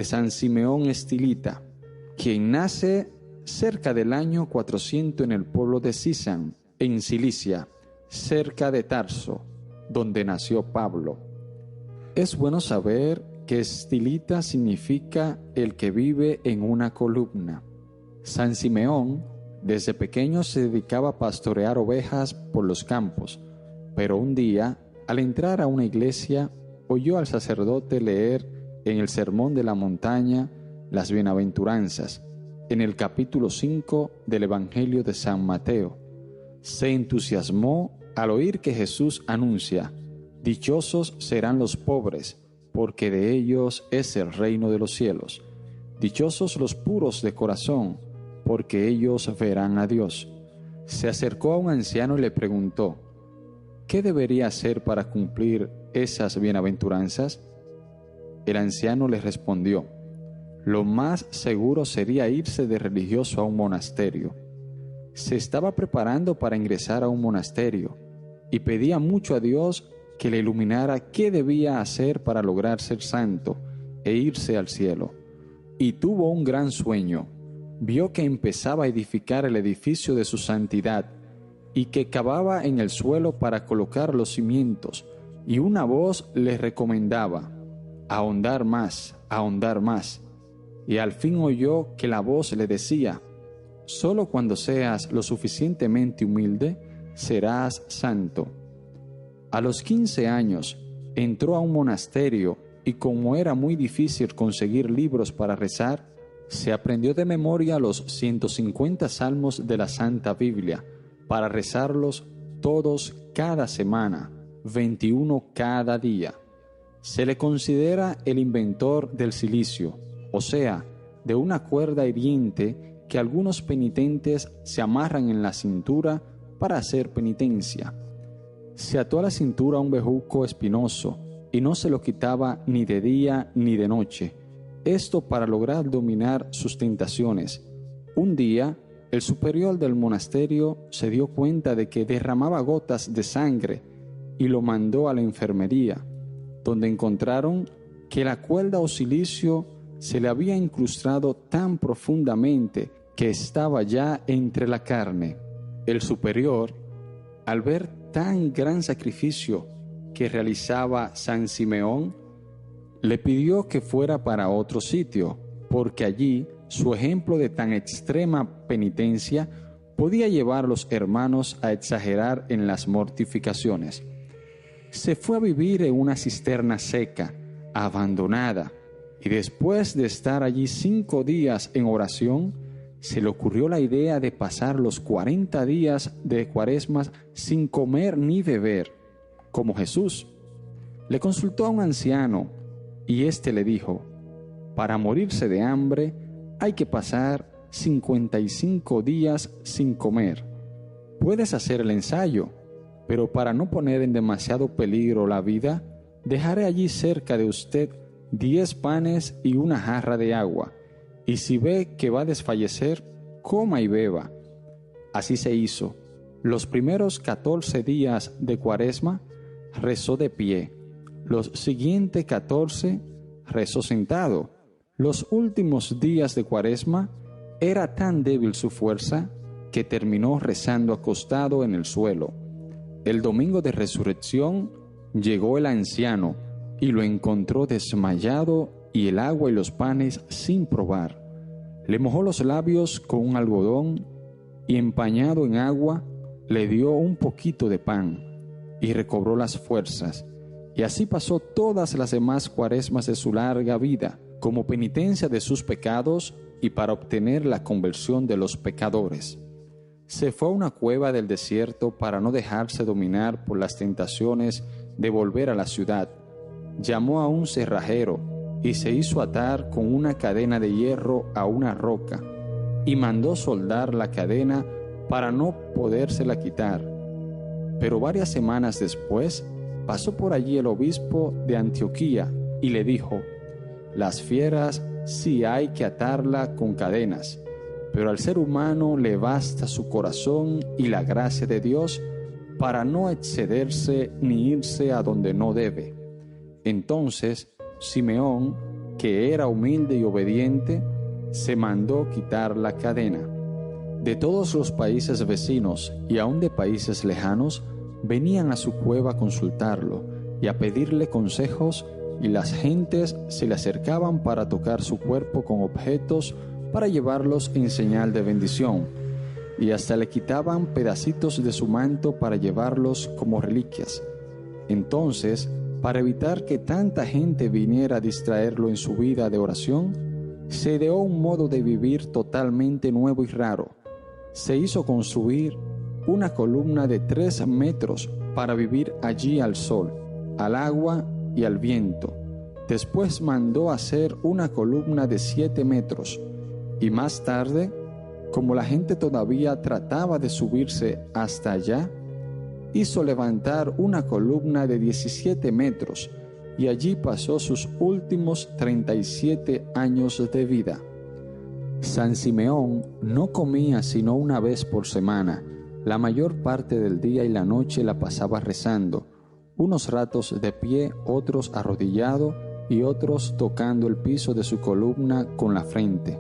de San Simeón Estilita, quien nace cerca del año 400 en el pueblo de Sisán, en Cilicia, cerca de Tarso, donde nació Pablo. Es bueno saber que Estilita significa el que vive en una columna. San Simeón desde pequeño se dedicaba a pastorear ovejas por los campos, pero un día, al entrar a una iglesia, oyó al sacerdote leer en el Sermón de la Montaña las Bienaventuranzas, en el capítulo 5 del Evangelio de San Mateo. Se entusiasmó al oír que Jesús anuncia: «Dichosos serán los pobres, porque de ellos es el reino de los cielos. Dichosos los puros de corazón, porque ellos verán a Dios». Se acercó a un anciano y le preguntó: ¿qué debería hacer para cumplir esas bienaventuranzas? El anciano le respondió: lo más seguro sería irse de religioso a un monasterio. Se estaba preparando para ingresar a un monasterio y pedía mucho a Dios que le iluminara qué debía hacer para lograr ser santo e irse al cielo. Y tuvo un gran sueño. Vio que empezaba a edificar el edificio de su santidad y que cavaba en el suelo para colocar los cimientos, y una voz le recomendaba: ahondar más, ahondar más. Y al fin oyó que la voz le decía: solo cuando seas lo suficientemente humilde, serás santo. A los 15 años entró a un monasterio y, como era muy difícil conseguir libros para rezar, se aprendió de memoria los 150 salmos de la Santa Biblia para rezarlos todos cada semana, 21 cada día. Se le considera el inventor del cilicio, o sea, de una cuerda hiriente que algunos penitentes se amarran en la cintura para hacer penitencia. Se ató a la cintura un bejuco espinoso y no se lo quitaba ni de día ni de noche, esto para lograr dominar sus tentaciones. Un día, el superior del monasterio se dio cuenta de que derramaba gotas de sangre y lo mandó a la enfermería, donde encontraron que la cuerda o cilicio se le había incrustado tan profundamente que estaba ya entre la carne. El superior, al ver tan gran sacrificio que realizaba San Simeón, le pidió que fuera para otro sitio, porque allí su ejemplo de tan extrema penitencia podía llevar a los hermanos a exagerar en las mortificaciones. Se fue a vivir en una cisterna seca, abandonada, y después de estar allí 5 días en oración, se le ocurrió la idea de pasar los 40 días de Cuaresma sin comer ni beber, como Jesús. Le consultó a un anciano, y éste le dijo: para morirse de hambre hay que pasar 55 días sin comer. Puedes hacer el ensayo, pero para no poner en demasiado peligro la vida, dejaré allí cerca de usted 10 panes y una jarra de agua, y si ve que va a desfallecer, coma y beba. Así se hizo. Los primeros 14 días de Cuaresma rezó de pie, los siguientes 14 rezó sentado. Los últimos días de Cuaresma era tan débil su fuerza que terminó rezando acostado en el suelo. El domingo de resurrección llegó el anciano y lo encontró desmayado y el agua y los panes sin probar. Le mojó los labios con un algodón y, empañado en agua, le dio un poquito de pan y recobró las fuerzas. Y así pasó todas las demás Cuaresmas de su larga vida, como penitencia de sus pecados y para obtener la conversión de los pecadores. Se fue a una cueva del desierto para no dejarse dominar por las tentaciones de volver a la ciudad. Llamó a un cerrajero y se hizo atar con una cadena de hierro a una roca y mandó soldar la cadena para no podérsela quitar. Pero varias semanas después pasó por allí el obispo de Antioquía y le dijo: las fieras sí hay que atarla con cadenas, pero al ser humano le basta su corazón y la gracia de Dios para no excederse ni irse a donde no debe. Entonces Simeón, que era humilde y obediente, se mandó quitar la cadena. De todos los países vecinos y aun de países lejanos, venían a su cueva a consultarlo y a pedirle consejos, y las gentes se le acercaban para tocar su cuerpo con objetos para llevarlos en señal de bendición, y hasta le quitaban pedacitos de su manto para llevarlos como reliquias. Entonces, para evitar que tanta gente viniera a distraerlo en su vida de oración, se ideó un modo de vivir totalmente nuevo y raro. Se hizo construir una columna de 3 metros para vivir allí al sol, al agua y al viento. Después mandó hacer una columna de 7 metros, y más tarde, como la gente todavía trataba de subirse hasta allá, hizo levantar una columna de 17 metros, y allí pasó sus últimos 37 años de vida. San Simeón no comía sino una vez por semana. La mayor parte del día y la noche la pasaba rezando, unos ratos de pie, otros arrodillado y otros tocando el piso de su columna con la frente.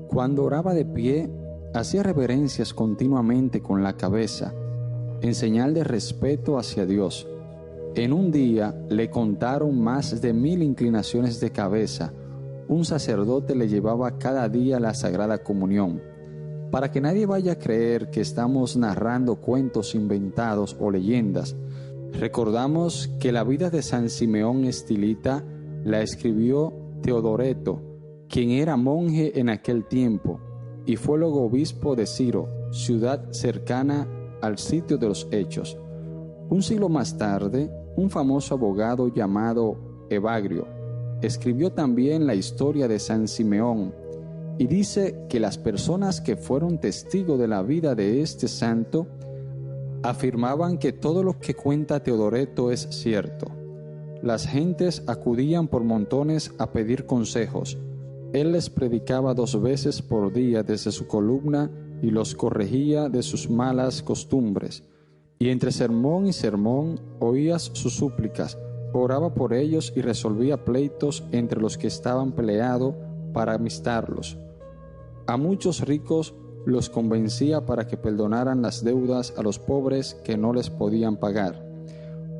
Cuando oraba de pie, hacía reverencias continuamente con la cabeza, en señal de respeto hacia Dios. En un día le contaron más de 1000 inclinaciones de cabeza. Un sacerdote le llevaba cada día la Sagrada Comunión. Para que nadie vaya a creer que estamos narrando cuentos inventados o leyendas, recordamos que la vida de San Simeón Estilita la escribió Teodoreto, quien era monje en aquel tiempo, y fue luego obispo de Ciro, ciudad cercana al sitio de los Hechos. Un siglo más tarde, un famoso abogado llamado Evagrio escribió también la historia de San Simeón, y dice que las personas que fueron testigos de la vida de este santo afirmaban que todo lo que cuenta Teodoreto es cierto. Las gentes acudían por montones a pedir consejos. Él les predicaba 2 veces por día desde su columna y los corregía de sus malas costumbres. Y entre sermón y sermón oías sus súplicas, oraba por ellos y resolvía pleitos entre los que estaban peleados para amistarlos. A muchos ricos los convencía para que perdonaran las deudas a los pobres que no les podían pagar.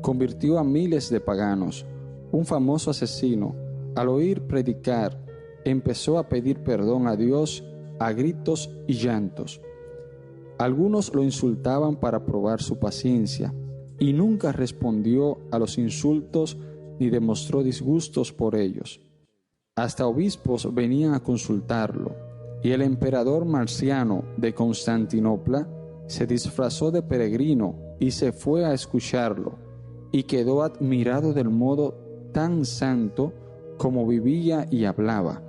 Convirtió a miles de paganos. Un famoso asesino, al oír predicar, empezó a pedir perdón a Dios a gritos y llantos. Algunos lo insultaban para probar su paciencia, y nunca respondió a los insultos ni demostró disgustos por ellos. Hasta obispos venían a consultarlo, y el emperador Marciano de Constantinopla se disfrazó de peregrino y se fue a escucharlo, y quedó admirado del modo tan santo como vivía y hablaba.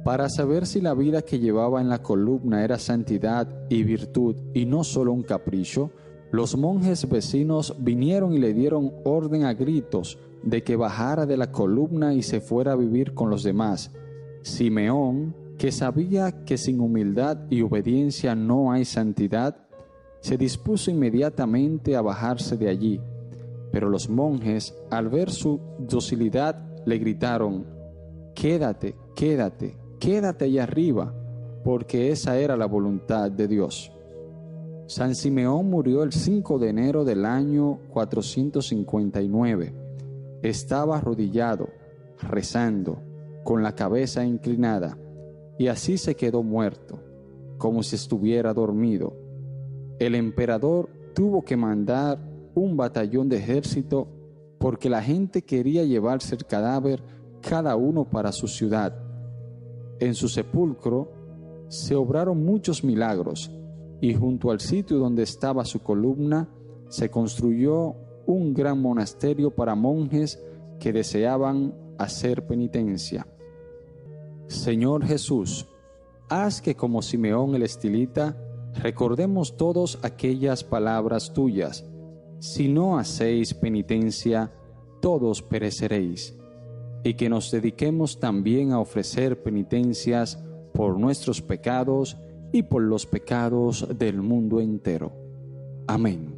Para saber si la vida que llevaba en la columna era santidad y virtud y no solo un capricho, los monjes vecinos vinieron y le dieron orden a gritos de que bajara de la columna y se fuera a vivir con los demás. Simeón, que sabía que sin humildad y obediencia no hay santidad, se dispuso inmediatamente a bajarse de allí. Pero los monjes, al ver su docilidad, le gritaron: «Quédate, quédate, quédate allá arriba», porque esa era la voluntad de Dios. San Simeón murió el 5 de enero del año 459. Estaba arrodillado, rezando, con la cabeza inclinada, y así se quedó muerto, como si estuviera dormido. El emperador tuvo que mandar un batallón de ejército porque la gente quería llevarse el cadáver cada uno para su ciudad. En su sepulcro se obraron muchos milagros, y junto al sitio donde estaba su columna se construyó un gran monasterio para monjes que deseaban hacer penitencia. Señor Jesús, haz que como Simeón el Estilita recordemos todos aquellas palabras tuyas: si no hacéis penitencia, todos pereceréis, y que nos dediquemos también a ofrecer penitencias por nuestros pecados y por los pecados del mundo entero. Amén.